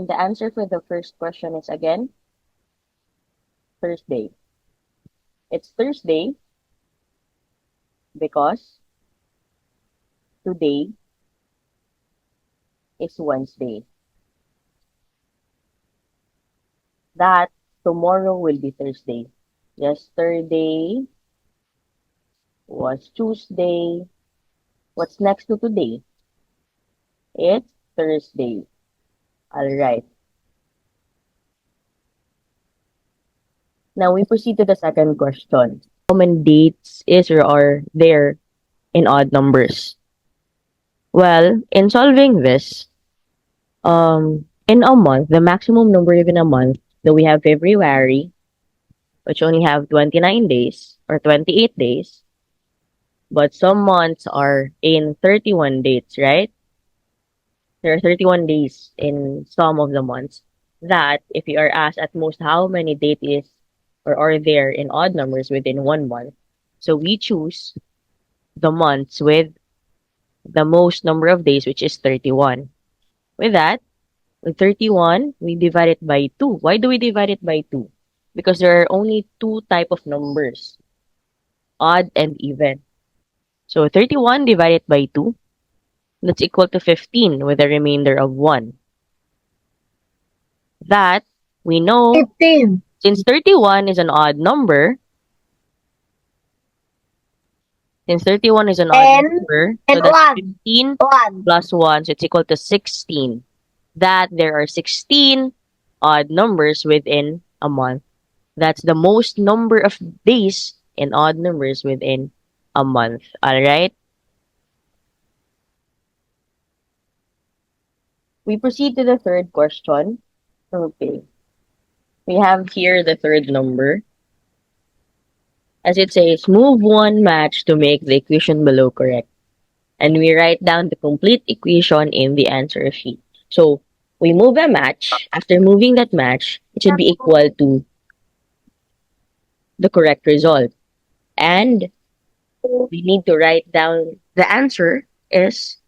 The answer for the first question is again Thursday. It's Thursday because today is Wednesday. That tomorrow will be Thursday. Yesterday was Tuesday. What's next to today? It's Thursday. All right. Now we proceed to the second question. How many dates is or are there in odd numbers? Well, in solving this, in a month, the maximum number in a month that we have February, which only have 29 days or 28 days, but some months are in 31 dates, right? There are 31 days in some of the months. That, if you are asked at most how many dates is or are there in odd numbers within 1 month, so we choose the months with the most number of days, which is 31. With that, with 31, we divide it by 2. Why do we divide it by 2? Because there are only two type of numbers, odd and even. So 31 divided by 2, that's equal to 15 with a remainder of 1. That, we know, 15 since 31 is an odd number, and so that's 1. 15 1. plus 1, so it's equal to 16. That there are 16 odd numbers within a month. That's the most number of days in odd numbers within a month. All right? We proceed to the third question. Okay. We have here the third number. As it says, move one match to make the equation below correct. And we write down the complete equation in the answer sheet. So we move a match. After moving that match, it should be equal to the correct result. And we need to write down the answer is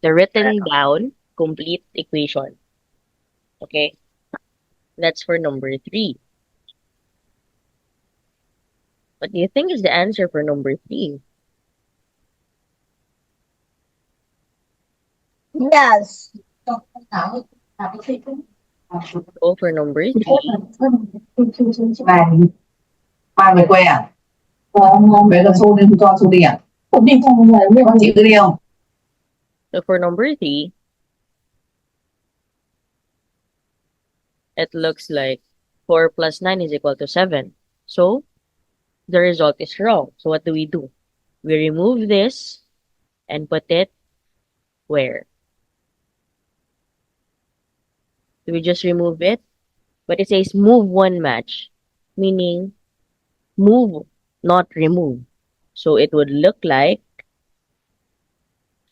the written down complete equation. Okay? That's for number 3. What do you think is the answer for number 3? Yes. Go for number 3. Ba ba về quê à? Về tao xô đi cho xô đi à? Không đi không về con chị cứ đi không? So for number 3, it looks like 4 plus 9 is equal to 7. So the result is wrong. So what do? We remove this and put it where? Do we just remove it? But it says move one match, meaning move, not remove. So it would look like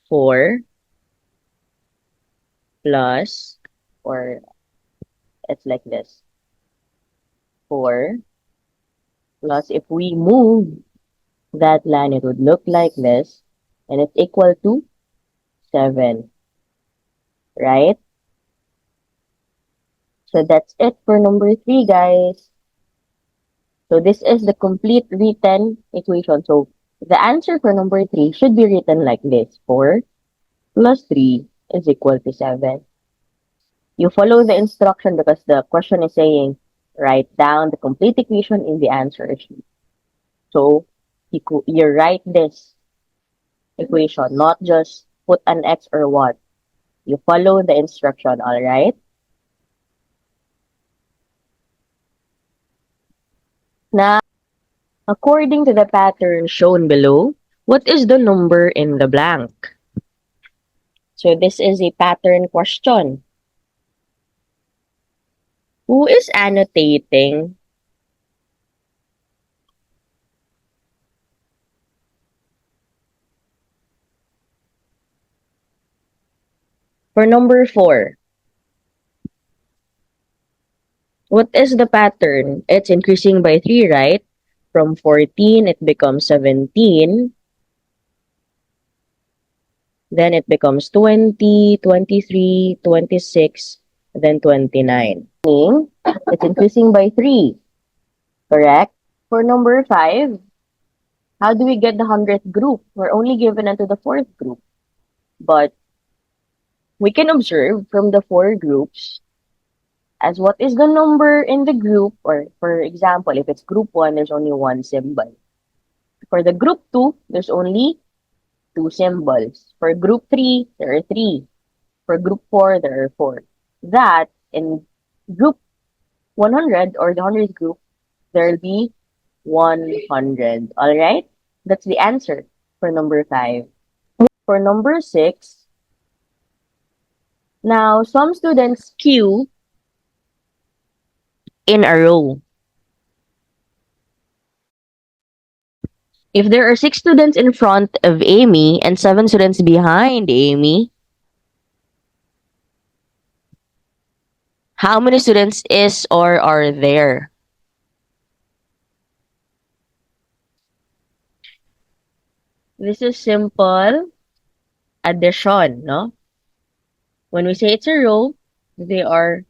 4 plus, or it's like this. 4 plus, if we move that line, it would look like this, and it's equal to 7, right? So that's it for number 3, guys. So this is the complete written equation. So the answer for number 3 should be written like this. 4 plus 3 is equal to 7. You follow the instruction because the question is saying write down the complete equation in the answer sheet. So you write this equation, not just put an X or what. You follow the instruction, all right? Now, according to the pattern shown below, what is the number in the blank? So this is a pattern question. Who is annotating? For number 4, what is the pattern? It's increasing by 3, right? From 14, it becomes 17. Then it becomes 20, 23, 26. then 29. Meaning, it's increasing by 3. Correct? For number 5, how do we get the 100th group? We're only given unto the 4th group. But we can observe from the 4 groups as what is the number in the group, or for example, if it's group 1, there's only 1 symbol. For the group 2, there's only 2 symbols. For group 3, there are 3. For group 4, there are 4. That in group 100 or the 100th group, there will be 100. Alright? That's the answer for number 5. For number 6, now some students queue in a row. If there are 6 students in front of Amy and 7 students behind Amy, how many students is or are there? This is simple addition, no? When we say it's a row, they are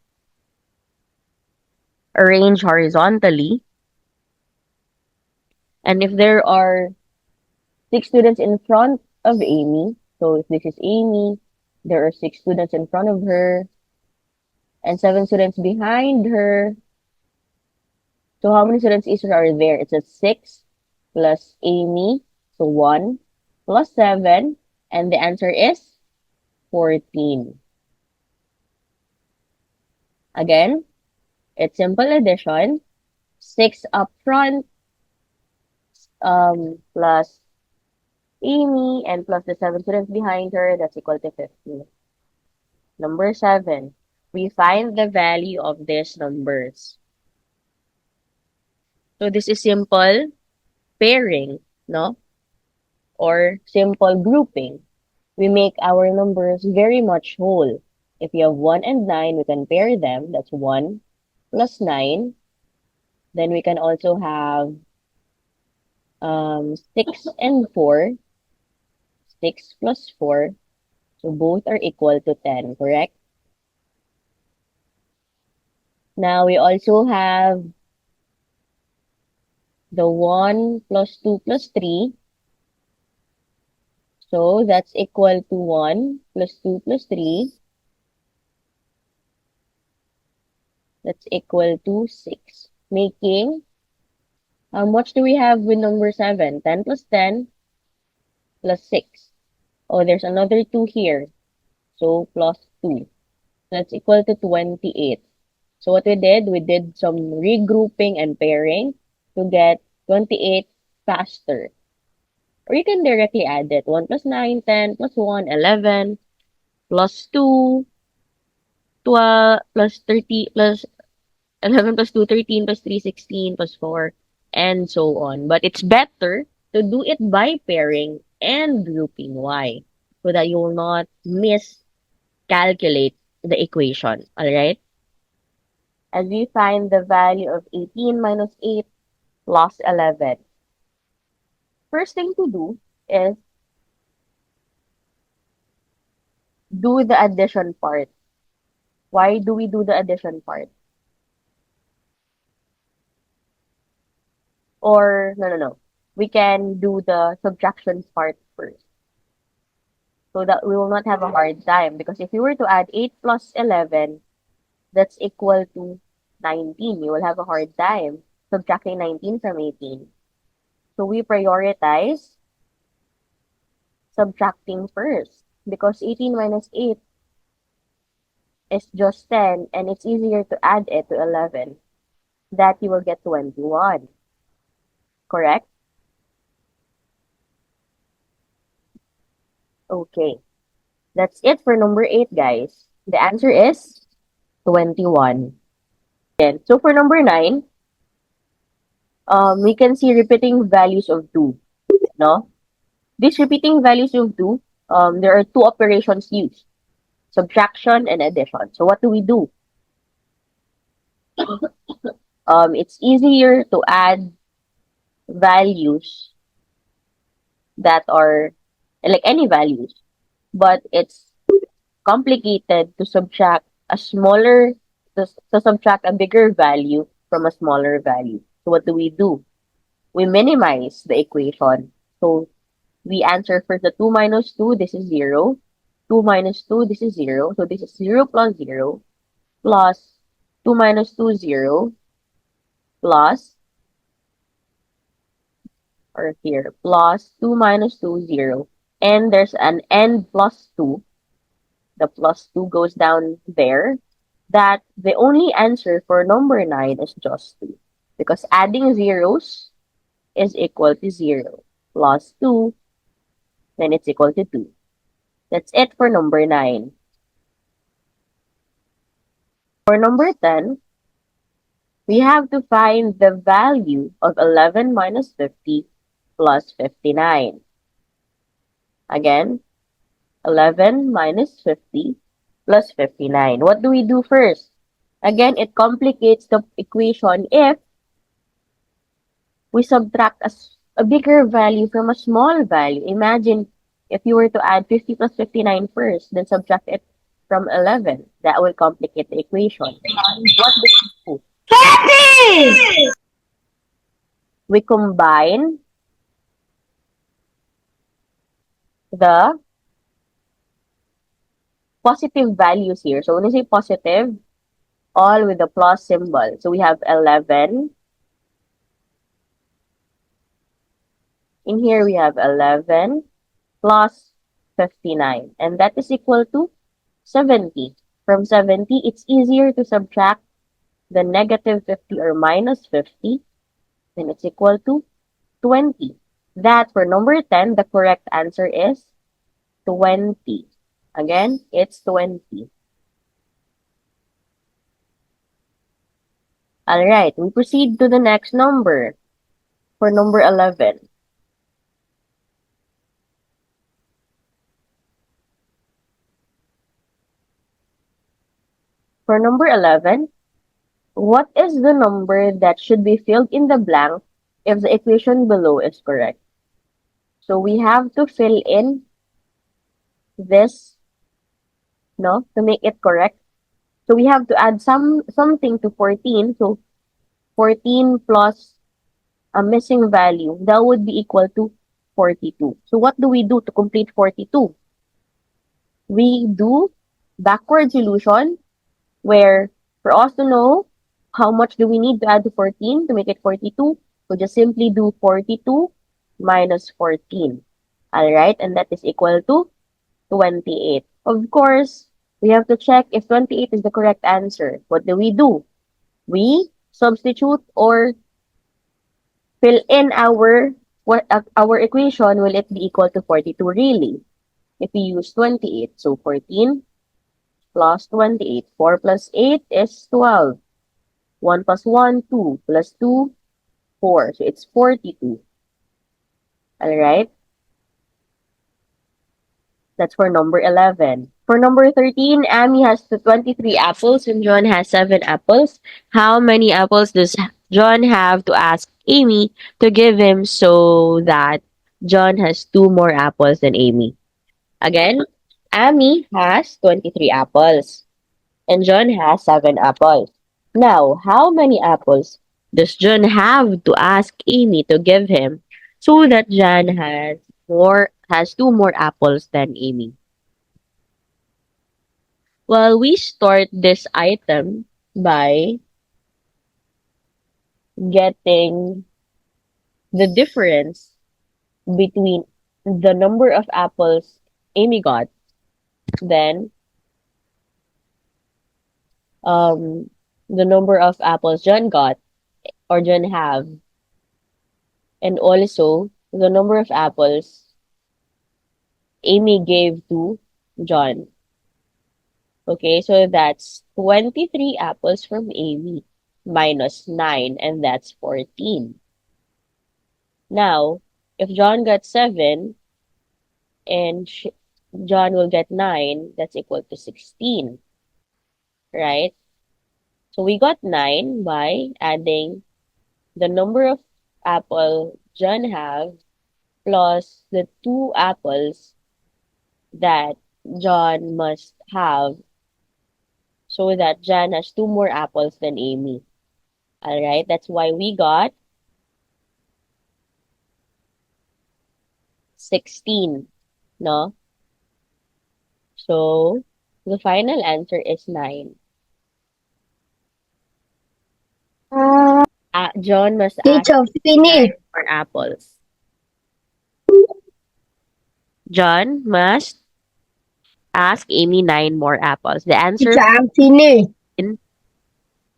arranged horizontally. And if there are 6 students in front of Amy, so if this is Amy, there are 6 students in front of her and 7 students behind her. So how many students is are there? It's a 6 plus Amy, so 1 plus 7, and the answer is 14. Again, it's simple addition. 6 up front plus Amy and plus the 7 students behind her, that's equal to 15. Number 7, we find the value of these numbers. So this is simple pairing, no? Or simple grouping. We make our numbers very much whole. If you have 1 and 9, we can pair them. That's 1 plus 9. Then we can also have 6 and 4. 6 plus 4. So both are equal to 10, correct? Now we also have the 1 plus 2 plus 3. So that's equal to 1 plus 2 plus 3. That's equal to 6. Making, how much do we have with number 7? 10 plus 10 plus 6. Oh, there's another 2 here. So plus 2. That's equal to 28. So what we did some regrouping and pairing to get 28 faster. Or you can directly add it. 1 plus 9, 10 plus 1, 11 plus 2, 12 plus 30 plus 11 plus 2, 13 plus 3, 16 plus 4, and so on. But it's better to do it by pairing and grouping. Why? So that you will not miscalculate the equation. Alright? As we find the value of 18 minus 8 plus 11. First thing to do is do the addition part. Why do we do the addition part? Or, no. We can do the subtraction part first. So that we will not have a hard time. Because if you were to add 8 plus 11, that's equal to 19. You will have a hard time subtracting 19 from 18. So we prioritize subtracting first. Because 18 minus 8 is just 10, and it's easier to add it to 11. That you will get 21. Correct? Okay. That's it for number 8, guys. The answer is 21. Then, so for number 9, we can see repeating values of 2. No? These repeating values of 2, there are 2 operations used. Subtraction and addition. So what do we do? It's easier to add values that are like any values, but it's complicated to subtract to subtract a bigger value from a smaller value. So what do? We minimize the equation. So we answer first the 2 minus 2, this is 0. 2 minus 2, this is 0. So this is 0 plus 0 plus 2 minus 2, 0 plus, or here, plus 2 minus 2, 0. And there's an n plus 2. The plus 2 goes down there. That the only answer for number 9 is just 2. Because adding zeros is equal to 0 plus 2, then it's equal to 2. That's it for number 9. For number 10, we have to find the value of 11 minus 50 plus 59. Again, 11 minus 50 plus 59. What do we do first? Again, it complicates the equation if we subtract a bigger value from a small value. Imagine if you were to add 50 plus 59 first, then subtract it from 11. That will complicate the equation. What do we do? We combine the positive values here. So when you say positive, all with the plus symbol. So we have 11. In here, we have 11 plus 59. And that is equal to 70. From 70, it's easier to subtract the negative 50 or minus 50. Then it's equal to 20. That for number 10, the correct answer is 20. Again, it's 20. Alright, we proceed to the next number. For number 11. For number 11, what is the number that should be filled in the blank if the equation below is correct? So we have to fill in this, no, to make it correct. So we have to add something to 14. So 14 plus a missing value, that would be equal to 42. So what do we do to complete 42? We do backward solution where for us to know how much do we need to add to 14 to make it 42, we just simply do 42 minus 14. Alright, and that is equal to 28. Of course, we have to check if 28 is the correct answer. What do? We substitute or fill in our equation. Will it be equal to 42 really? If we use 28, so 14 plus 28. 4 plus 8 is 12. 1 plus 1, 2. Plus 2, 4. So it's 42. Alright? That's for number 11. For number 13, Amy has 23 apples and John has 7 apples. How many apples does John have to ask Amy to give him so that John has 2 more apples than Amy? Again, Amy has 23 apples and John has 7 apples. Now, how many apples does John have to ask Amy to give him so that John has 2 more apples than Amy? Well, we start this item by getting the difference between the number of apples Amy got, then the number of apples John got or John have, and also the number of apples Amy gave to John. Okay, so that's 23 apples from Amy minus 9, and that's 14. Now, if John got 7 and John will get 9, that's equal to 16, right? So we got 9 by adding the number of apple John have plus the 2 apples that John must have so that Jan has 2 more apples than Amy. Alright, that's why we got 16, no? So, the final answer is 9. John must ask Teacher, 9 finish. more apples. John must ask Amy 9 more apples. The answer Teacher, I'm finished.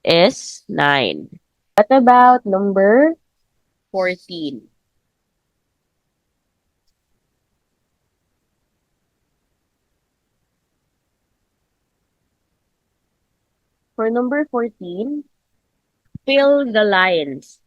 is 9. What about number 14? For number 14, fill the lines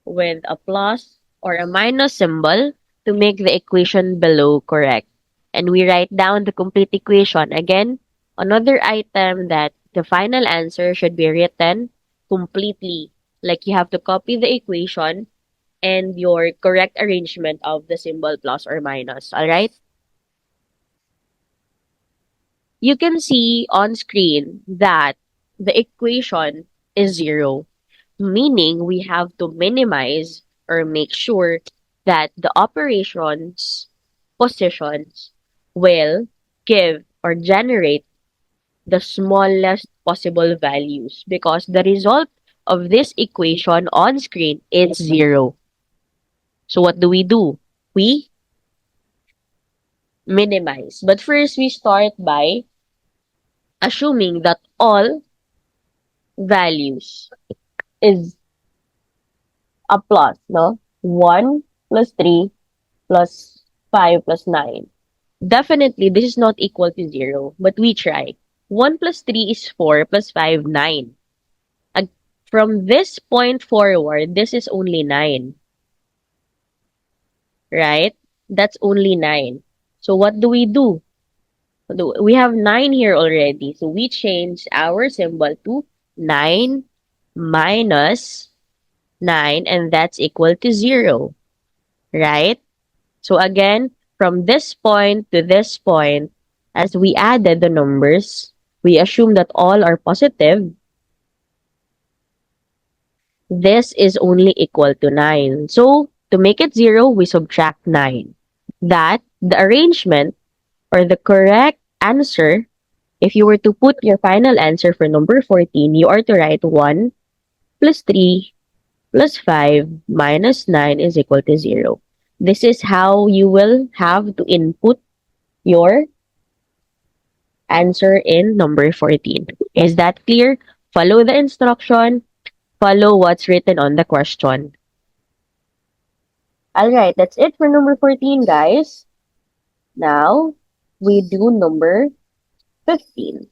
with a plus or a minus symbol to make the equation below correct. And we write down the complete equation. Again, another item that the final answer should be written completely. Like you have to copy the equation and your correct arrangement of the symbol plus or minus. Alright? You can see on screen that the equation is 0, meaning we have to minimize or make sure that the operations positions will give or generate the smallest possible values because the result of this equation on screen is 0. So what do? We minimize. But first, we start by assuming that all values is a plus, no? 1 plus 3 plus 5 plus 9. Definitely, this is not equal to 0, but we try. 1 plus 3 is 4 plus 5, 9. Ag- From this point forward, this is only 9, right? That's only 9. So what do? We have 9 here already. So we change our symbol to 9 minus 9, and that's equal to 0, right? So again, from this point to this point, as we added the numbers, we assume that all are positive. This is only equal to 9. So to make it 0, we subtract 9. That the arrangement or the correct answer, if you were to put your final answer for number 14, you are to write 1 plus 3 plus 5 minus 9 is equal to 0. This is how you will have to input your answer in number 14. Is that clear? Follow the instruction, follow what's written on the question. Alright, that's it for number 14, guys. Now, we do number 15.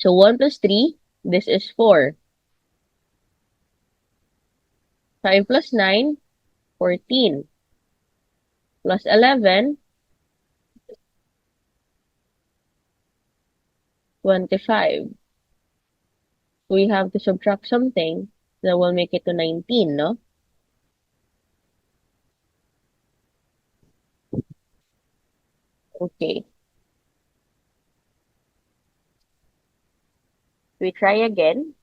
So 1 plus 3, this is 4. 5 plus 9, 14. Plus 11, 25. We have to subtract something that will make it to 19, no? Okay. We try again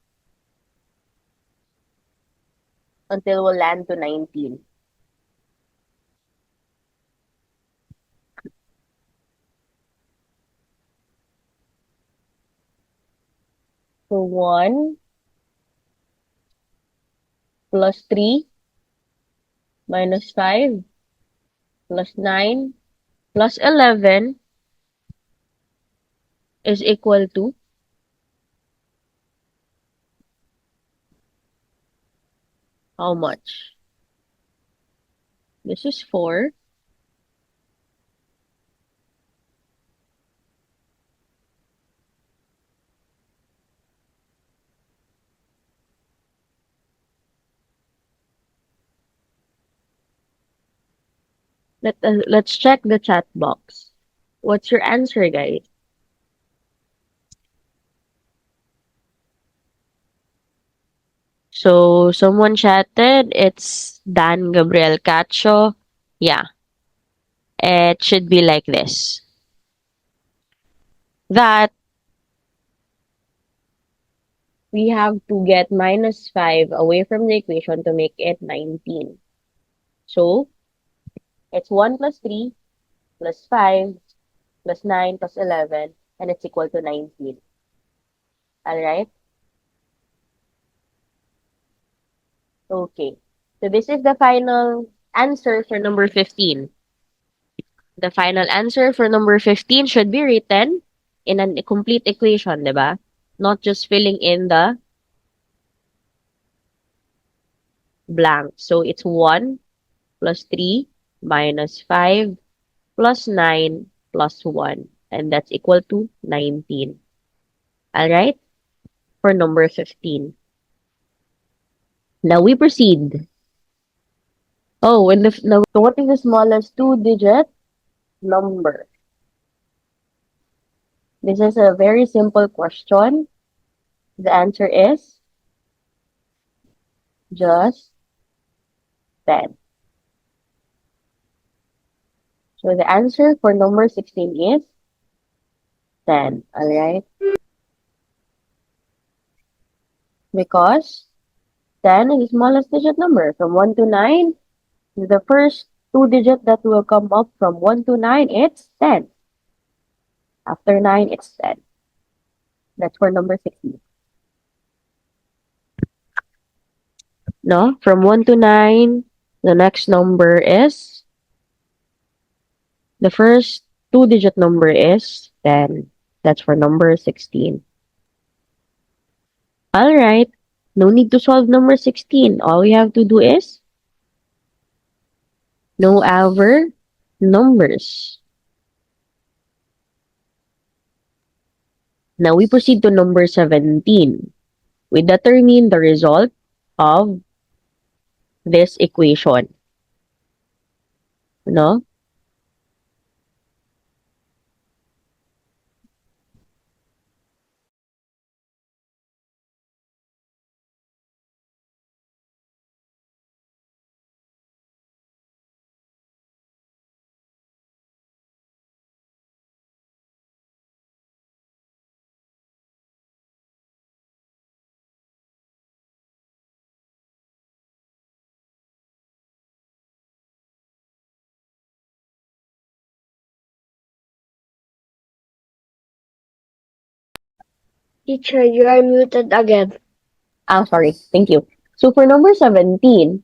until we'll land to 19. So 1 plus 3 minus 5 plus 9 plus 11 is equal to how much? This is 4. Let's check the chat box. What's your answer, guys? So someone chatted, it's Dan Gabriel Cacho. Yeah, it should be like this. That we have to get -5 away from the equation to make it 19. So it's 1 plus 3 plus 5 plus 9 plus 11, and it's equal to 19. Alright? Okay. So this is the final answer for number 15. The final answer for number 15 should be written in a complete equation, diba? Not just filling in the blank. So it's 1 plus 3 minus 5 plus 9 plus 1. And that's equal to 19. Alright? For number 15. Now we proceed. Oh, now, so what is the smallest two-digit number? This is a very simple question. The answer is just 10. So the answer for number 16 is 10. Alright? Because 10 is the smallest digit number. From 1 to 9, the first two digit that will come up from 1 to 9, it's 10. After 9, it's 10. That's for number 16. No? From 1 to 9, the next number is, the first two-digit number is 10. That's for number 16. Alright. No need to solve number 16. All we have to do is know our numbers. Now we proceed to number 17. We determine the result of this equation. No? Teacher, you are muted again. Ah, sorry. Thank you. So for number 17,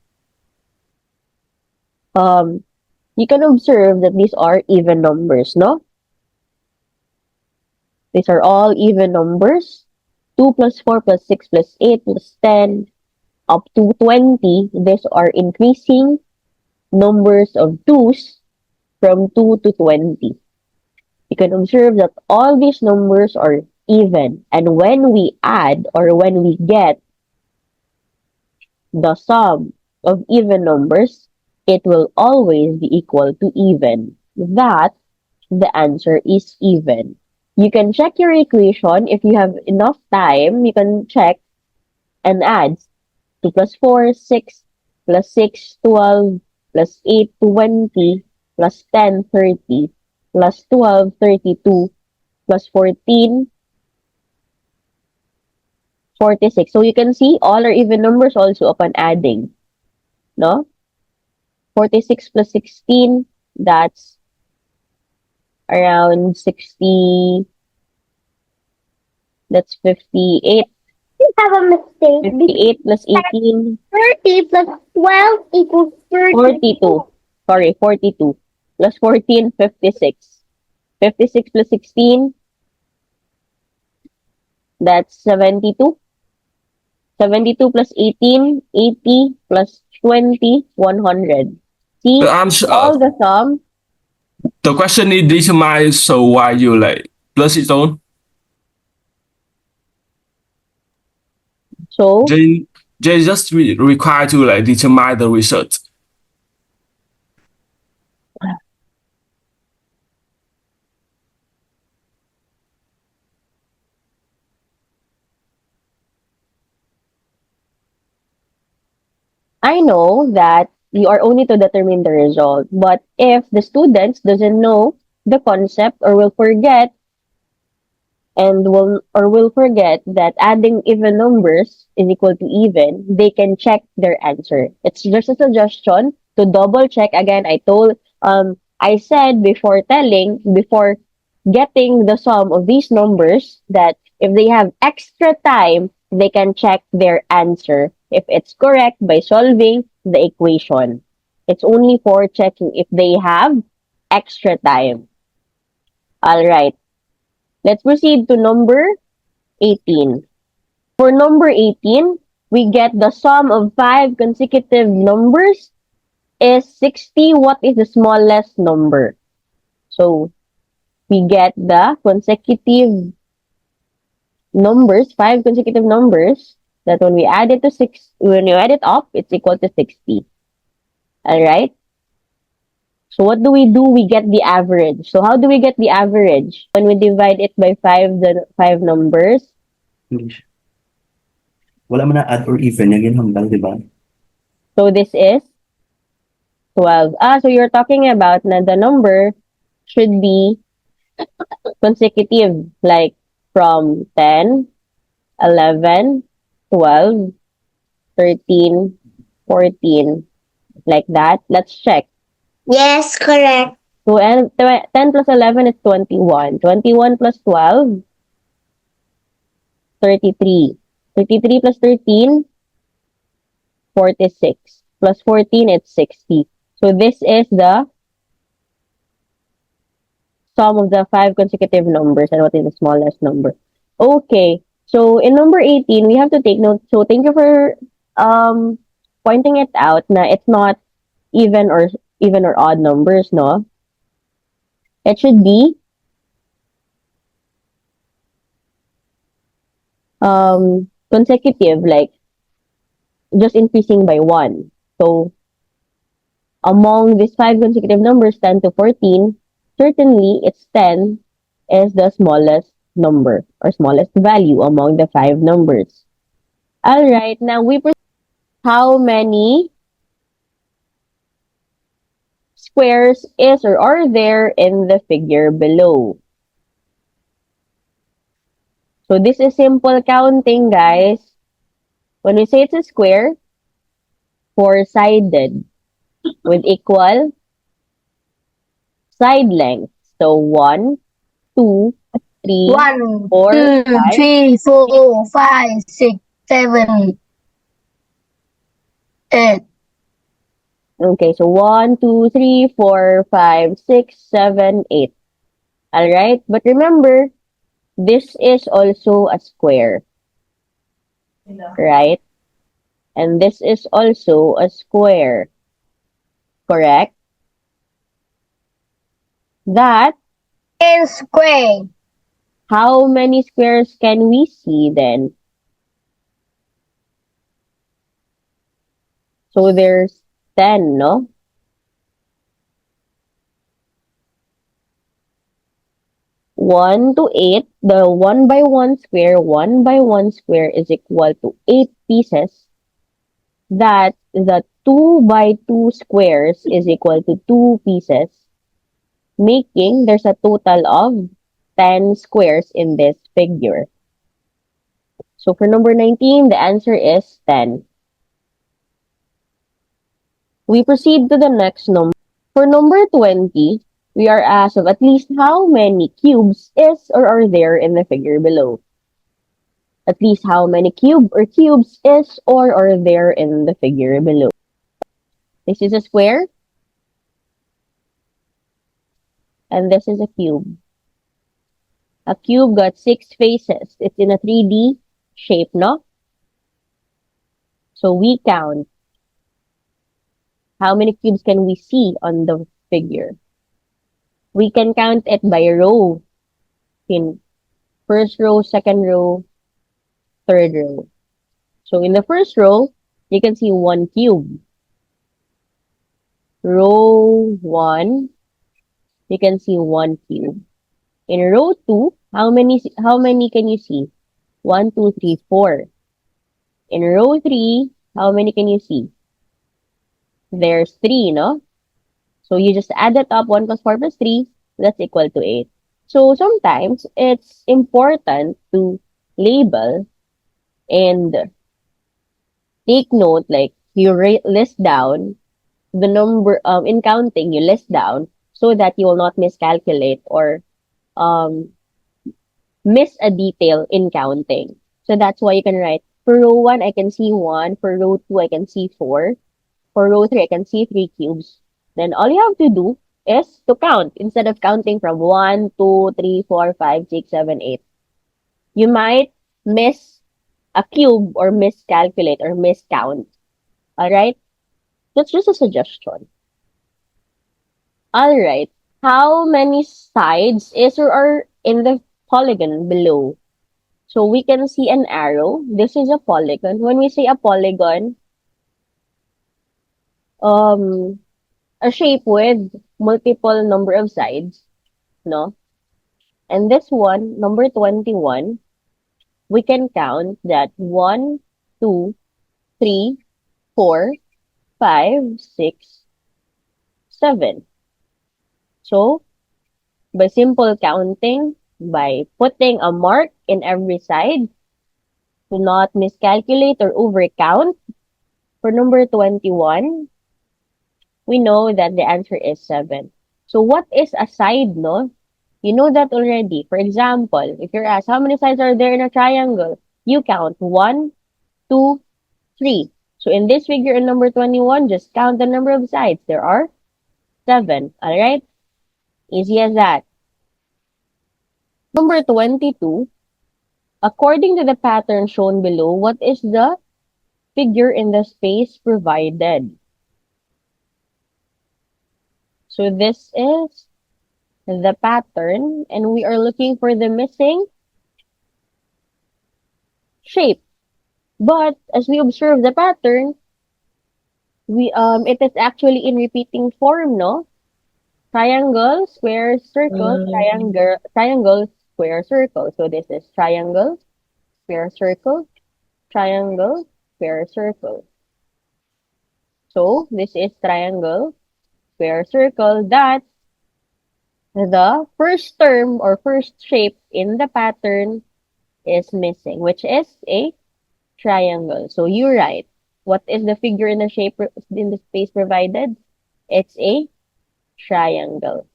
you can observe that these are even numbers, no? These are all even numbers. 2 plus 4 plus 6 plus 8 plus 10 up to 20. These are increasing numbers of 2's from 2 to 20. You can observe that all these numbers are even. And when we add or when we get the sum of even numbers, it will always be equal to even. That the answer is even. You can check your equation if you have enough time. You can check and add 2 plus 4, 6, plus 6, 12, plus 8, 20, plus 10, 30, plus 12, 32, plus 14, 46. So you can see all are even numbers also upon adding. No? 46 plus 16, that's around 60, that's 58. You have a mistake. 58 plus 18, 30 plus 12 equals 42. Sorry, 42. Plus 14, 56. 56 plus 16, that's 72. 72 plus 18, 80 plus 20, 100. See, The answer, all the sum. the question is determine, so why you like plus it on? So, They just require to like determine the result. I know that you are only to determine the result, but if the students doesn't know the concept or will forget will forget that adding even numbers is equal to even, they can check their answer. It's just a suggestion to double check. Again, I said before getting the sum of these numbers that if they have extra time, they can check their answer if it's correct by solving the equation. It's only for checking if they have extra time. All right. Let's proceed to number 18. For number 18, we get the sum of 5 consecutive numbers is 60. What is the smallest number? So, we get the consecutive numbers, 5 consecutive numbers, that when you add it up, it's equal to 60. Alright? So, what do? We get the average. So, how do we get the average? When we divide it by 5 numbers, English. Wala man na add or even, yan hambal, di ba? so this is 12. So you're talking about na the number should be consecutive, like from 10, 11, 12, 13, 14, like that. Let's check. Yes, correct. So 10 plus 11 is 21. 21 plus 12, 33. 33 plus 13, 46. Plus 14, it's 60. So this is the sum of the 5 consecutive numbers and what is the smallest number. Okay, so in number 18, we have to take note. So thank you for pointing it out na it's not even or odd numbers, no? It should be consecutive, like just increasing by 1. So among these 5 consecutive numbers, 10 to 14, certainly it's 10 is the smallest number or smallest value among the 5 numbers. All right, now we proceed. How many squares is or are there in the figure below? So this is simple counting, guys. When we say it's a square, four-sided with equal side length. So 1, 2, 3, 1, 4, 2, 5. 3, 4, 5, 6, 7, 8. Okay, so 1, 2, 3, 4, 5, 6, 7, 8. All right, but remember, this is also a square, right? And this is also a square, correct? That, And square. how many squares can we see then? So there's 10, no? One to 8, the 1 by 1 square is equal to 8 pieces. That the 2 by 2 squares is equal to 2 pieces, making there's a total of 10 squares in this figure. So for number 19, the answer is 10. We proceed to the next number. For number 20, we are asked of at least how many cubes is or are there in the figure below. At least how many cubes is or are there in the figure below. This is a square. And this is a cube. A cube got 6 faces. It's in a 3D shape, no? So we count. How many cubes can we see on the figure? We can count it by row. In first row, second row, third row. So in the first row, you can see 1 cube. Row 1, you can see 1 cube. In row 2, how many can you see? 1, 2, 3, 4. In row 3, how many can you see? there's 3, no? So you just add that up, 1 plus 4 plus 3, that's equal to 8. So sometimes it's important to label and take note, like you list down the number, in counting, you list down so that you will not miscalculate or um, miss a detail in counting. So that's why you can write, for row 1, I can see 1. For row 2, I can see 4. For row 3, I can see 3 cubes. Then all you have to do is to count instead of counting from 1, 2, 3, 4, 5, 6, 7, 8. You might miss a cube or miscalculate or miscount. Alright? That's just a suggestion. Alright. How many sides is there are in the polygon below? So we can see an arrow. This is a polygon. When we say a polygon, a shape with multiple number of sides, no? And this one, number 21, we can count that 1, 2, 3, 4, 5, 6, 7. So, by simple counting, by putting a mark in every side, to not miscalculate or overcount, for number 21, we know that the answer is 7. So, what is a side, no? You know that already. For example, if you're asked, how many sides are there in a triangle? You count 1, 2, 3. So, in this figure in number 21, just count the number of sides. There are 7. Alright? Easy as that. Number 22, according to the pattern shown below, what is the figure in the space provided? So this is the pattern, and we are looking for the missing shape. But as we observe the pattern, it is actually in repeating form, no? Triangle, square, circle, triangle, square, circle. So this is triangle, square, circle, triangle, square, circle. So this is triangle, square, circle. That's the first term or first shape in the pattern is missing, which is a triangle. So you write, what is the figure in the shape in the space provided? It's a triangle.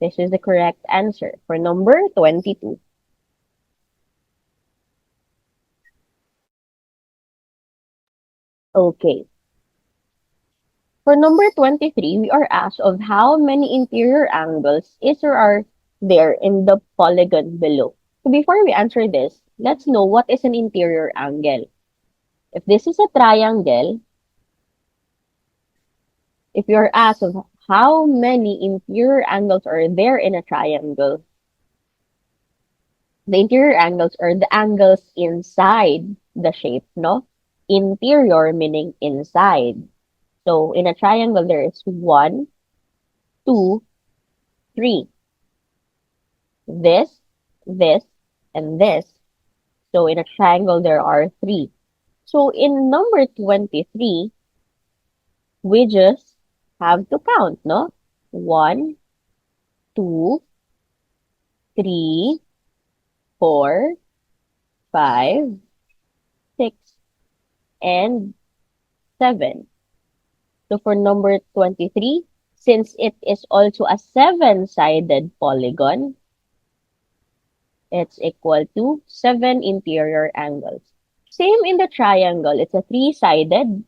This is the correct answer for number 22. Okay. For number 23, we are asked of how many interior angles is or are there in the polygon below. So before we answer this, let's know what is an interior angle. If this is a triangle, if you're asked of how many interior angles are there in a triangle, the interior angles are the angles inside the shape, no? Interior meaning inside. So in a triangle, there is 1, 2, 3. This, and this. So in a triangle, there are 3. So in number 23, we just have to count, no? 1, 2, 3, 4, 5, 6, and 7. So for number 23, since it is also a 7-sided polygon, it's equal to 7 interior angles. Same in the triangle, it's a 3-sided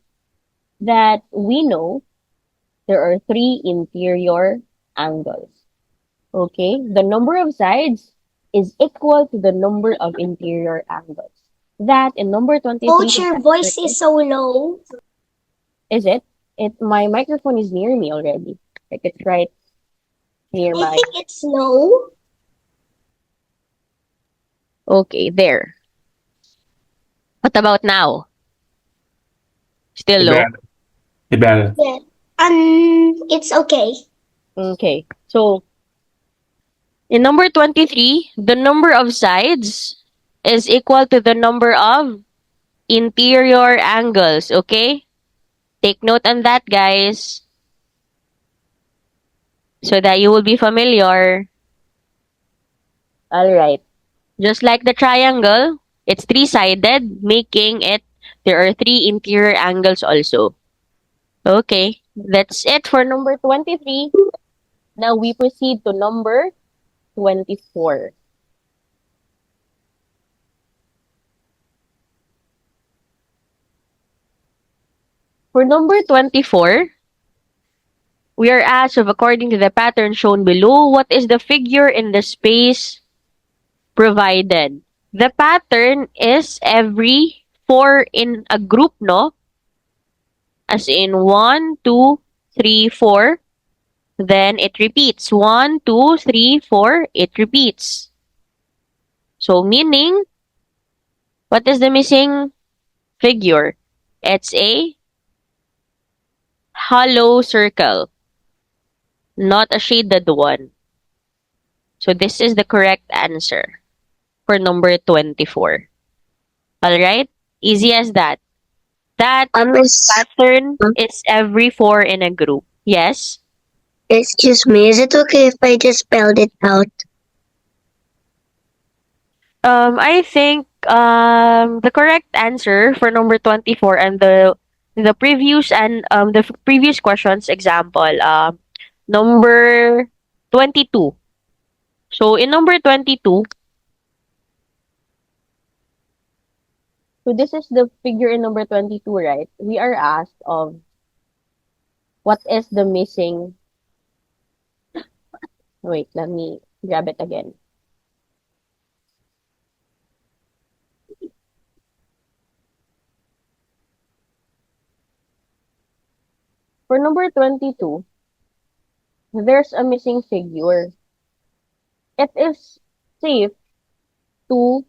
that we know there are 3 interior angles. Okay, the number of sides is equal to the number of interior angles. That in number 23. Coach, your voice is so low. Is it? My microphone is near me already. Like it's right near I my. think it's low. Okay, there. What about now? Still low? Iban. Yeah. It's okay. Okay. So in number 23, the number of sides is equal to the number of interior angles, okay? Take note on that, guys, so that you will be familiar. All right. Just like the triangle, it's three-sided, making it there are three interior angles also. Okay, that's it for number 23. Now we proceed to number 24. For number 24, we are asked if according to the pattern shown below, what is the figure in the space provided? The pattern is every 4 in a group, no? As in 1, 2, 3, 4. Then it repeats. 1, 2, 3, 4. It repeats. So meaning, what is the missing figure? It's a hollow circle, not a shaded one. So this is the correct answer for number 24. Alright? Easy as that. That Miss, pattern is every 4 in a group. Yes? excuse me, is it okay if I just spelled it out? I think the correct answer for number 24 and the previous and the previous questions example number 22. So in number 22, so this is the figure in number 22, right? We are asked of what is the missing. Wait, let me grab it again. For number 22, there's a missing figure. It is safe to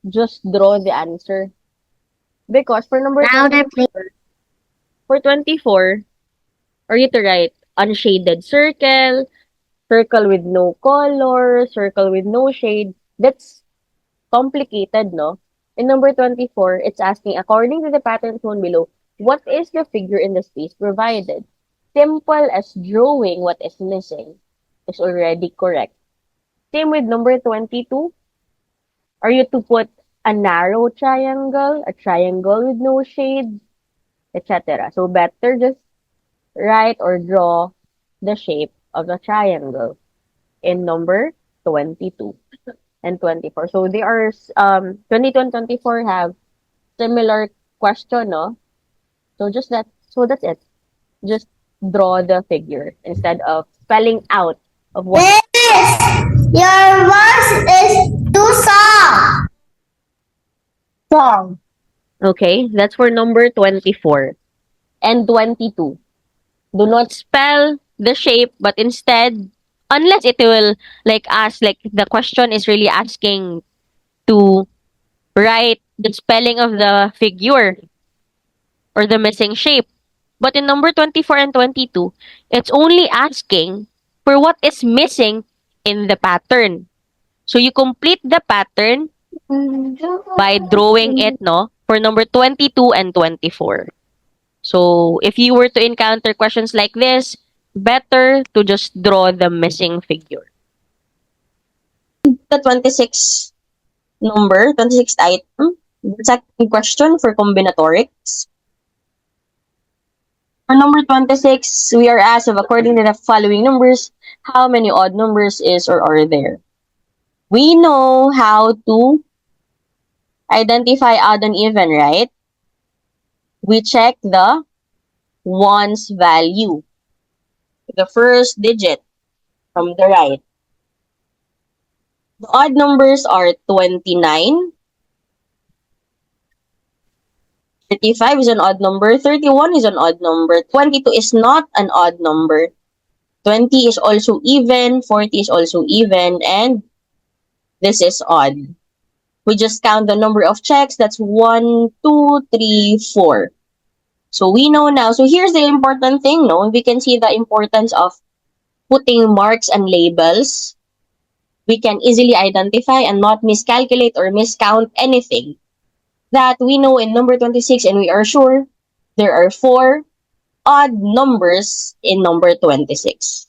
just draw the answer. Because for number Louder, 24, for 24, or you to write unshaded circle, circle with no color, circle with no shade. That's complicated, no? In number 24, it's asking, according to the pattern shown below, what is the figure in the space provided? Simple as drawing what is missing is already correct. Same with number 22. Are you to put a narrow triangle, a triangle with no shade, etc. So better just write or draw the shape of the triangle in number 22 and 24. So they are 22 and 24 have similar question, no? So that's it. Just draw the figure instead of spelling out of what. your voice is too soft. Song. Okay, that's for number 24 and 22. Do not spell the shape, but instead, unless it will like ask, like the question is really asking to write the spelling of the figure or the missing shape. But in number 24 and 22, it's only asking for what is missing in the pattern. So you complete the pattern by drawing it, no, for number 22 and 24. So if you were to encounter questions like this, better to just draw the missing figure. The 26th number, 26th item, the second question for combinatorics. For number 26, we are asked if according to the following numbers, how many odd numbers is or are there? We know how to identify odd and even, right? We check the ones value, the first digit from the right. The odd numbers are 29, 35 is an odd number, 31 is an odd number, 22 is not an odd number, 20 is also even, 40 is also even, and this is odd. We just count the number of checks. That's 1, 2, 3, 4. So we know now. So here's the important thing, no? We can see the importance of putting marks and labels. We can easily identify and not miscalculate or miscount anything. That we know in number 26, and we are sure there are 4 odd numbers in number 26.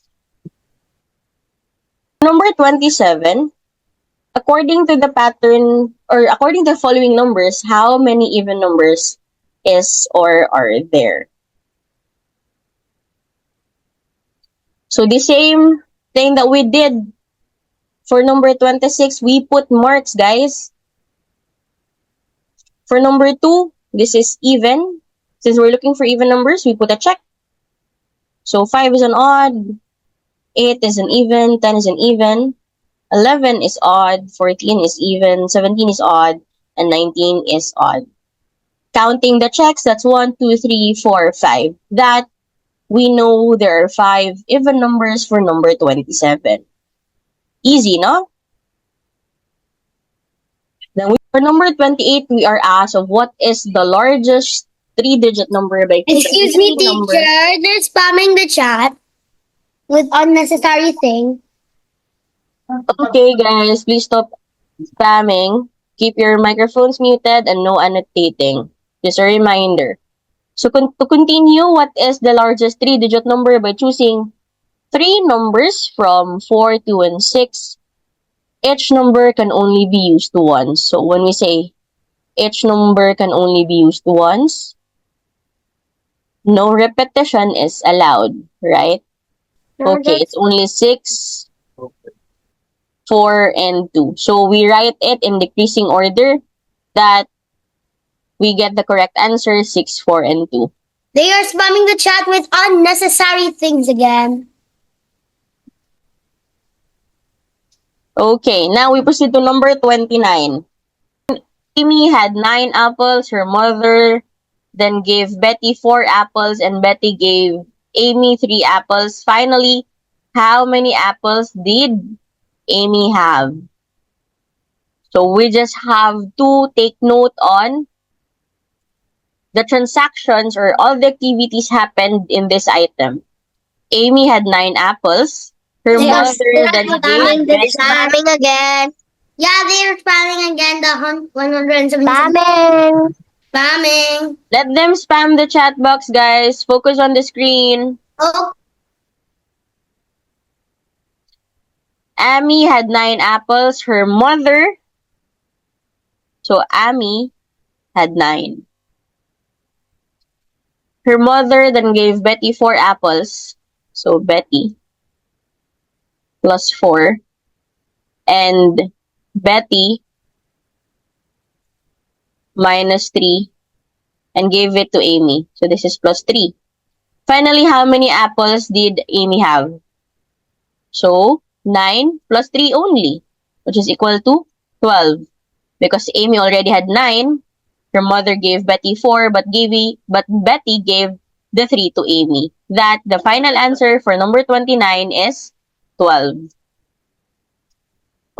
Number 27, according to the pattern or according to the following numbers, how many even numbers is or are there? So the same thing that we did for number 26, we put marks, guys. For number 2, this is even. Since we're looking for even numbers, we put a check. So 5 is an odd, 8 is an even, 10 is an even, 11 is odd, 14 is even, 17 is odd, and 19 is odd. Counting the checks, that's 1, 2, 3, 4, 5. That we know there are 5 even numbers for number 27. Easy, no? Then for number 28, we are asked of what is the largest 3-digit number by Excuse me, teacher. They're spamming the chat with unnecessary things. Okay, guys, please stop spamming. Keep your microphones muted and no annotating. Just a reminder. So to continue, what is the largest 3-digit number by choosing 3 numbers from 4, 2, and 6? Each number can only be used once. So when we say each number can only be used once, no repetition is allowed, right? Okay, it's only 6, 4, and 2. So we write it in decreasing order that we get the correct answer, 6, 4, and 2. They are spamming the chat with unnecessary things again. Okay, now we proceed to number 29. Amy had 9 apples. Her mother then gave Betty 4 apples and Betty gave Amy 3 apples. Finally, how many apples did Amy have? So we just have to take note on the transactions or all the activities happened in this item. Amy had 9 apples. Her mother then gave Betty. Spamming again. Yeah, they're spamming again. The 170. Spamming. Let them spam the chat box, guys. Focus on the screen. Oh, Amy had 9 apples. Her mother, so Amy had 9. Her mother then gave Betty 4 apples. So Betty plus 4. And Betty minus 3 and gave it to Amy. So this is plus 3. Finally, how many apples did Amy have? So 9 plus 3 only, which is equal to 12. Because Amy already had 9, her mother gave Betty 4, but Betty gave the 3 to Amy. That the final answer for number 29 is 12.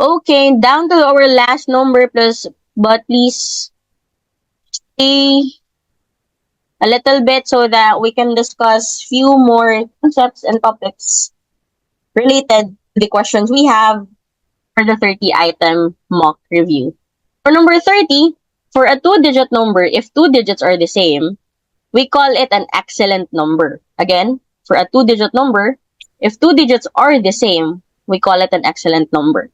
Okay, down to our last number but please stay a little bit so that we can discuss few more concepts and topics related to the questions we have for the 30-item mock review. For number 30, for a 2-digit number, if 2 digits are the same, we call it an excellent number. Again, for a 2-digit number, if 2 digits are the same, we call it an excellent number.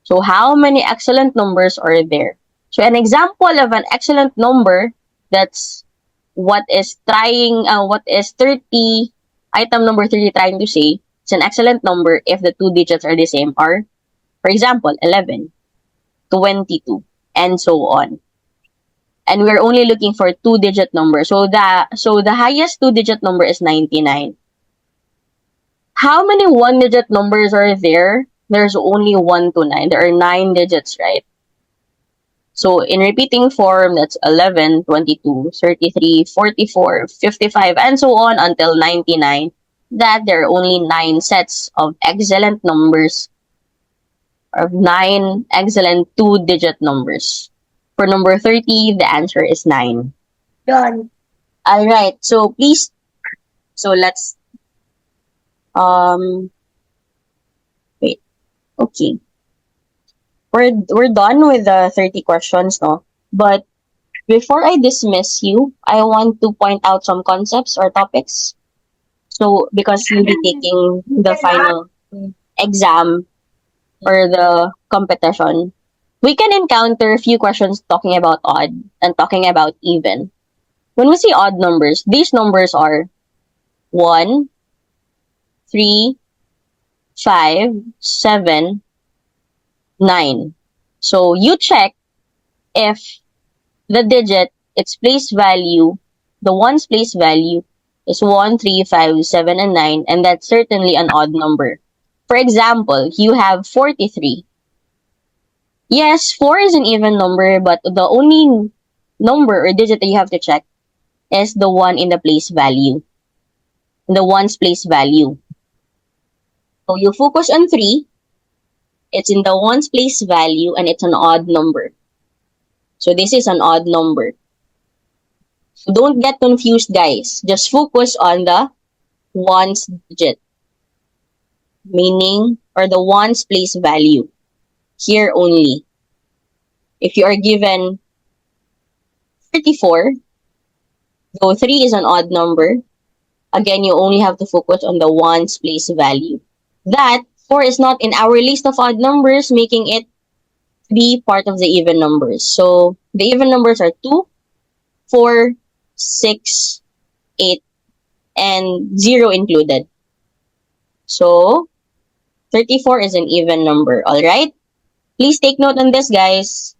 So how many excellent numbers are there? So an example of an excellent number, that's what is 30, item number 30 trying to say, it's an excellent number if the 2 digits are the same are, for example, 11, 22, and so on. And we're only looking for 2-digit number. So the highest 2-digit number is 99. How many 1-digit numbers are there? There's only 1 to 9. There are 9 digits, right? So in repeating form, that's 11, 22, 33, 44, 55, and so on until 99. That there are only 9 sets of excellent numbers, of 9 excellent 2-digit numbers. For number 30, the answer is 9. done. All right. So please, let's wait. Okay. We're done with the 30 questions, no? But Before I dismiss you, I want to point out some concepts or topics. So, because you'll be taking the final exam or the competition, we can encounter a few questions talking about odd and talking about even. When we see odd numbers, these numbers are 1, 3, 5, 7, 9. So you check if the digit, its place value, the one's place value is 1, 3, 5, 7, and 9, and that's certainly an odd number. For example, you have 43. Yes, 4 is an even number, but the only number or digit that you have to check is the one in the place value. The one's place value. So you focus on 3, it's in the one's place value, and it's an odd number. So this is an odd number. So don't get confused, guys. Just focus on the one's digit, meaning, or the one's place value. Here only. If you are given 34, though 3 is an odd number, again, you only have to focus on the one's place value. That 4 is not in our list of odd numbers, making it be part of the even numbers. So the even numbers are 2, 4, 6, 8, and 0 included. So 34 is an even number, alright? Please take note on this, guys.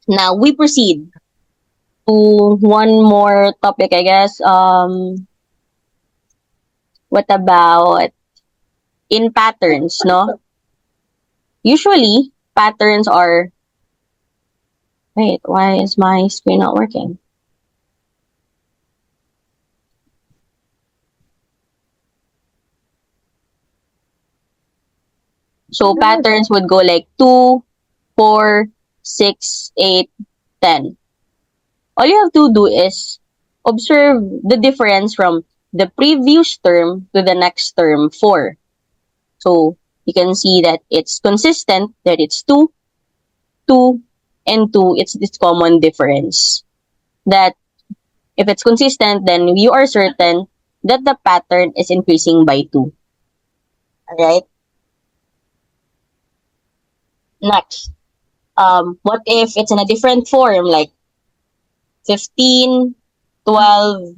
Now we proceed to one more topic, I guess. What about in patterns, no? Usually, patterns are... Wait, why is my screen not working? So patterns would go like 2, 4, 6, 8, 10. All you have to do is observe the difference from the previous term to the next term, 4. So you can see that it's consistent, that it's 2, 2, and 2. It's this common difference. That if it's consistent, then you are certain that the pattern is increasing by 2. Alright? Next, what if it's in a different form, like 15, 12,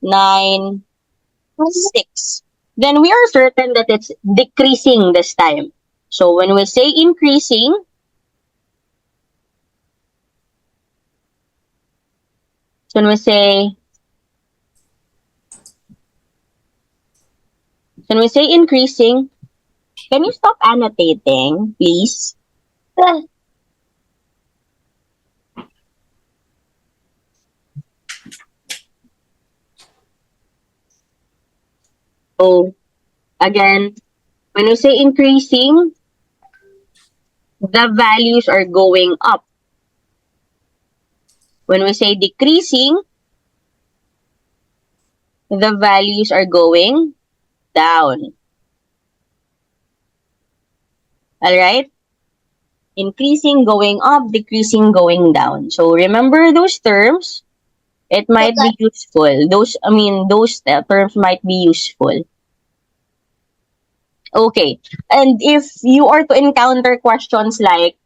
9, 6? Then we are certain that it's decreasing this time. So when we say increasing, when we say increasing, can you stop annotating, please? So, again, when we say increasing, the values are going up. When we say decreasing, the values are going down. Alright? Increasing, going up, decreasing, going down. So remember those terms. It might be useful. Those terms might be useful. Okay. And if you are to encounter questions like,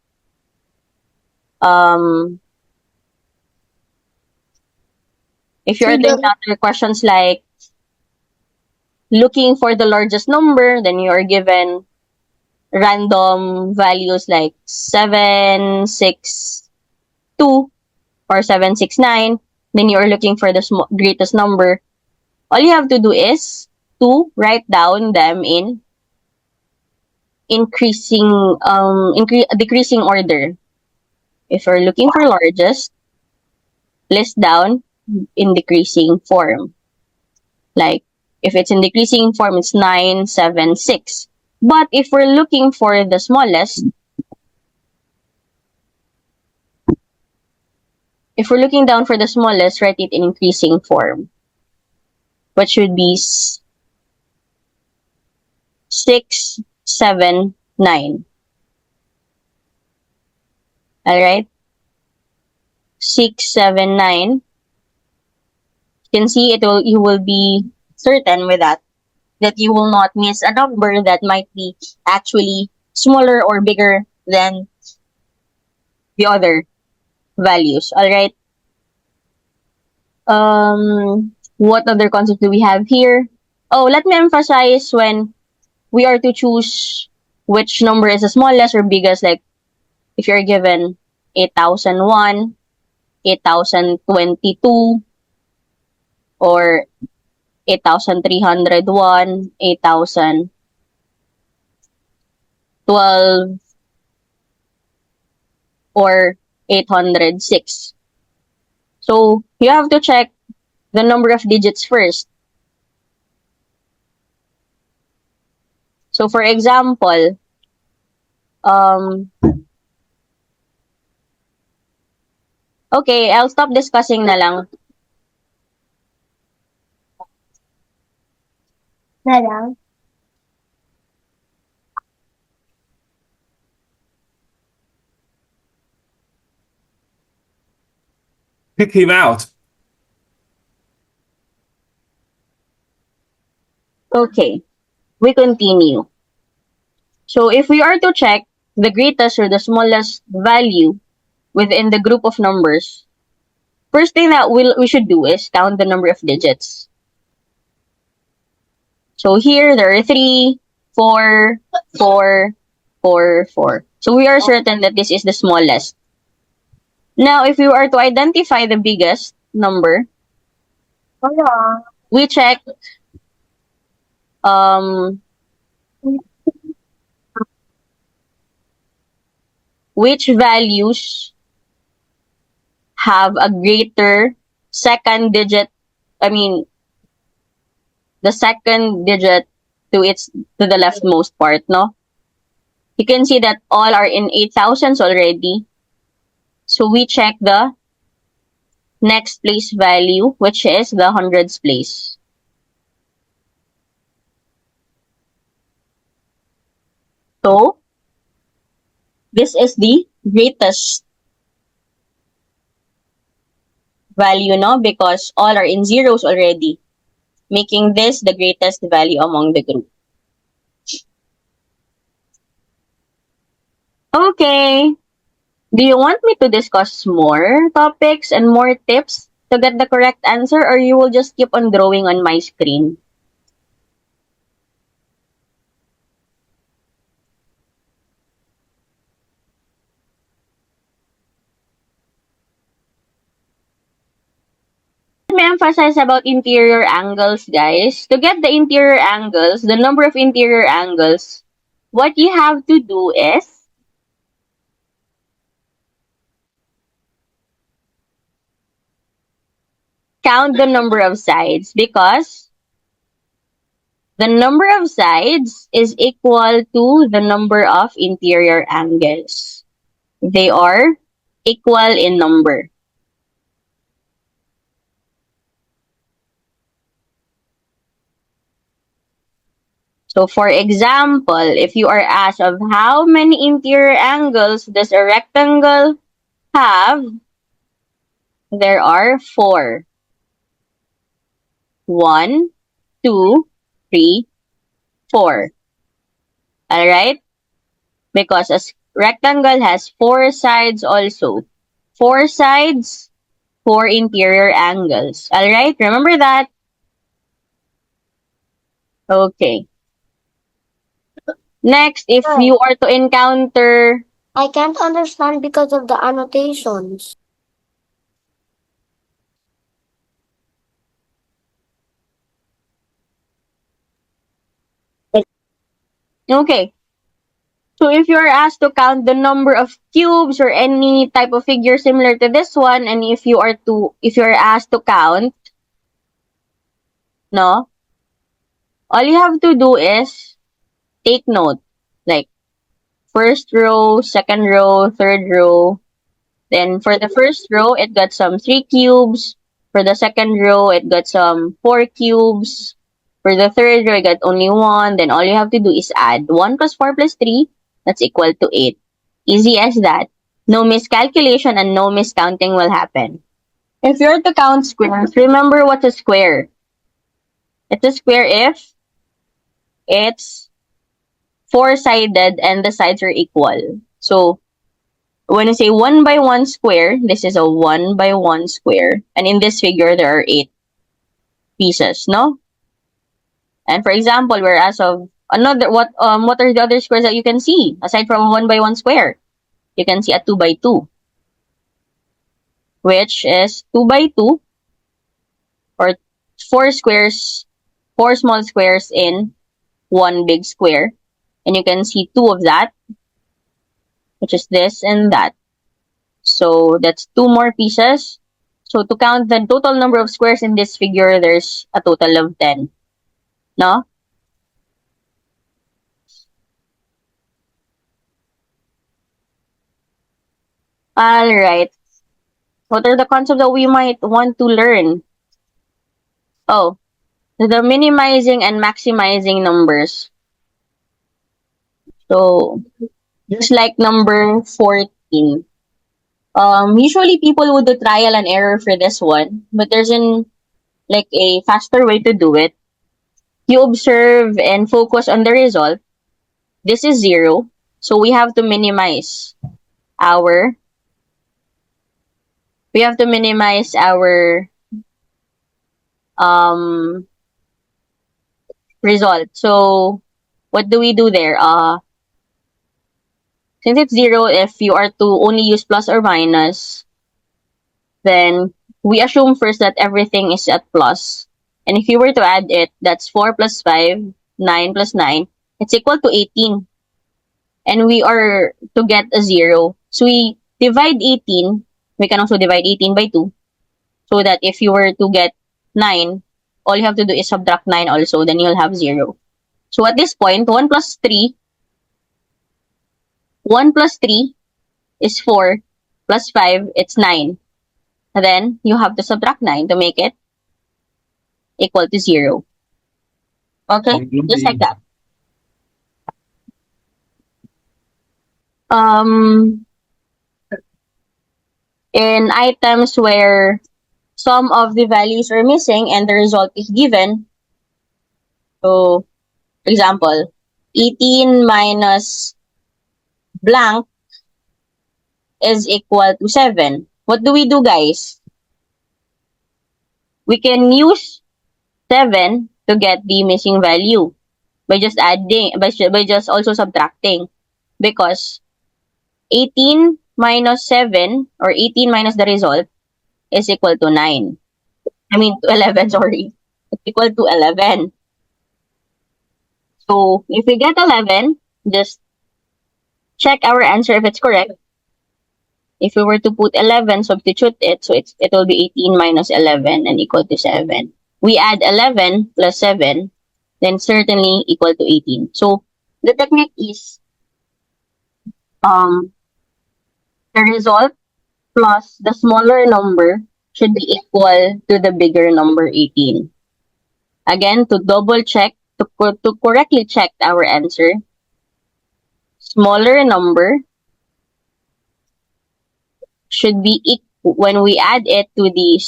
looking for the largest number, then you are given random values like 762 or 769. Then you are looking for the greatest number. All you have to do is to write down them in decreasing order. If you're looking for largest, list down in decreasing form. Like, if it's in decreasing form, it's 9, 7, 6. But if we're looking for the smallest, if we're looking down for the smallest, write it in increasing form, which should be 6, 7, 9. Alright? 6, 7, 9. You can see you will be certain with that you will not miss a number that might be actually smaller or bigger than the other values. All right. What other concepts do we have here? Oh, let me emphasize when we are to choose which number is the smallest or biggest. Like if you're given 8,001, 8,022, or 8,301, 8,012, or 806. So you have to check the number of digits first. So for example, okay, I'll stop discussing na lang. Na lang. Kick him out. Okay, we continue. So if we are to check the greatest or the smallest value within the group of numbers, first thing that we should do is count the number of digits. So here there are 3, 4, 4, 4, 4. So we are certain that this is the smallest. Now, if you are to identify the biggest number, Wala. we check which values have a greater second digit, the second digit to the leftmost part, no? You can see that all are in 8,000s already. So we check the next place value, which is the hundreds place. So this is the greatest value, no? Because all are in zeros already, making this the greatest value among the group. Okay. Do you want me to discuss more topics and more tips to get the correct answer, or you will just keep on drawing on my screen? Let me emphasize about interior angles, guys. To get the interior angles, the number of interior angles, what you have to do is count the number of sides, because the number of sides is equal to the number of interior angles. They are equal in number. So for example, if you are asked of how many interior angles does a rectangle have, there are 4. 1, 2, 3, 4. Alright? Because a rectangle has 4 sides also. 4 sides, 4 interior angles. Alright? Remember that? Okay. Next, if you are to encounter... I can't understand because of the annotations. Okay. So if you are asked to count the number of cubes or any type of figure similar to this one, and if you are asked to count, no, all you have to do is take note, like first row, second row, third row. Then for the first row, it got some 3 cubes. For the second row, it got some 4 cubes. For the third row, it got only 1. Then all you have to do is add 1 plus 4 plus 3. That's equal to 8. Easy as that. no miscalculation and no miscounting will happen. If you're to count squares, remember what's a square. It's a square if it's four-sided and the sides are equal. So when you say 1 by 1 square, this is a 1 by 1 square. And in this figure, there are 8 pieces, no? And for example, whereas of another, what are the other squares that you can see aside from a 1 by 1 square? You can see a 2 by 2, which is 2 by 2, or 4 squares, 4 small squares in 1 big square. And you can see 2 of that, which is this and that. So that's 2 more pieces. So to count the total number of squares in this figure, there's a total of 10. No? Alright. What are the concepts that we might want to learn? Oh, the minimizing and maximizing numbers. So, just like number 14. Usually people would do trial and error for this one, but there's like a faster way to do it. You observe and focus on the result. This is 0, so we have to minimize our result. So what do we do there? Since it's 0, if you are to only use plus or minus, then we assume first that everything is at plus. And if you were to add it, that's 4 plus 5, 9 plus 9. It's equal to 18. And we are to get a 0. So we divide 18. We can also divide 18 by 2. So that if you were to get 9, all you have to do is subtract 9 also. Then you'll have 0. So at this point, 1 plus 3 is 4. Plus 5, it's 9. And then you have to subtract 9 to make it equal to 0. Okay? Just like that. In items where some of the values are missing and the result is given, so, for example, 18 minus blank is equal to 7. What do we do, guys? We can use 7 to get the missing value by just adding, by just also subtracting, because 18 minus 7, or 18 minus the result, is equal to 9. I mean, to 11, sorry. It's equal to 11. So, if we get 11, just check our answer if it's correct. If we were to put 11, substitute it, so it will be 18 minus 11 and equal to 7. We add 11 plus 7, then certainly equal to 18. So, the technique is the result plus the smaller number should be equal to the bigger number 18. Again, to double check, to correctly check our answer, smaller number should be equal, when we add it to the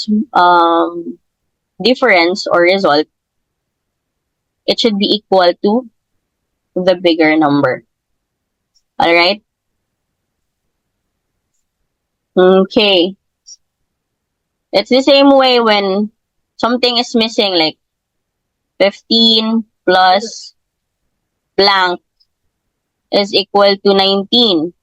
difference or result, it should be equal to the bigger number. Alright? Okay. It's the same way when something is missing, like 15 plus blank is equal to 19.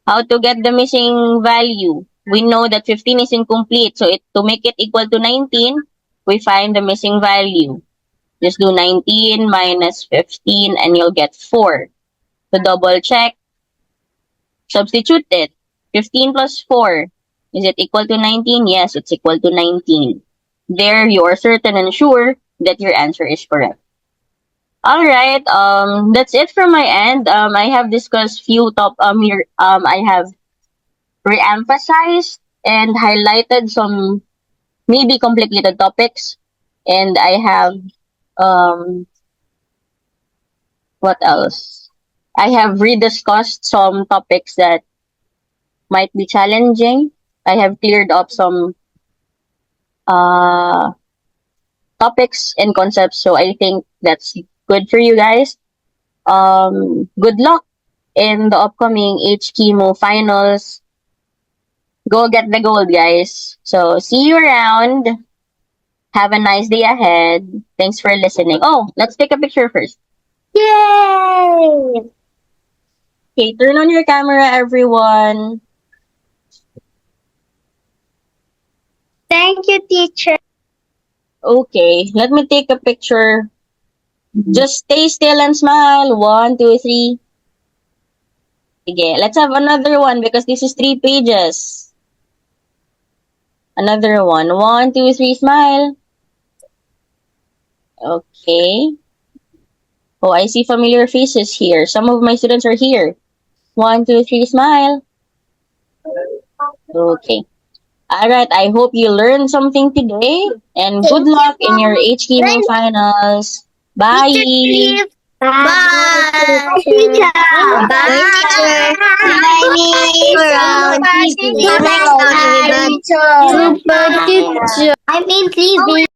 How to get the missing value? We know that 15 is incomplete, so to make it equal to 19, we find the missing value. Just do 19 minus 15 and you'll get 4. To double check, substitute it. 15 plus 4, is it equal to 19? Yes, it's equal to 19. There, you are certain and sure that your answer is correct. Alright, that's it from my end. I have discussed few I have re-emphasized and highlighted some maybe complicated topics. And I have, what else? I have rediscussed some topics that might be challenging. I have cleared up some topics and concepts, so I think that's good for you guys. Good luck in the upcoming H Chemo finals. Go get the gold, guys. So see you around. Have a nice day ahead. Thanks for listening. Oh, let's take a picture first. Yay! Okay, turn on your camera, everyone. Thank you, teacher. Okay, let me take a picture. Just stay still and smile. 1, 2, 3. Okay, let's have another one because this is 3 pages. Another one. 1, 2, 3, smile. Okay. Oh, I see familiar faces here. Some of my students are here. 1, 2, 3, smile. Okay. Alright, I hope you learned something today. And good luck in your HKMO finals. Bye! Teacher, bye. Teacher. Bye, teacher. Bye, Bye, teacher. Super teacher. I mean, please be.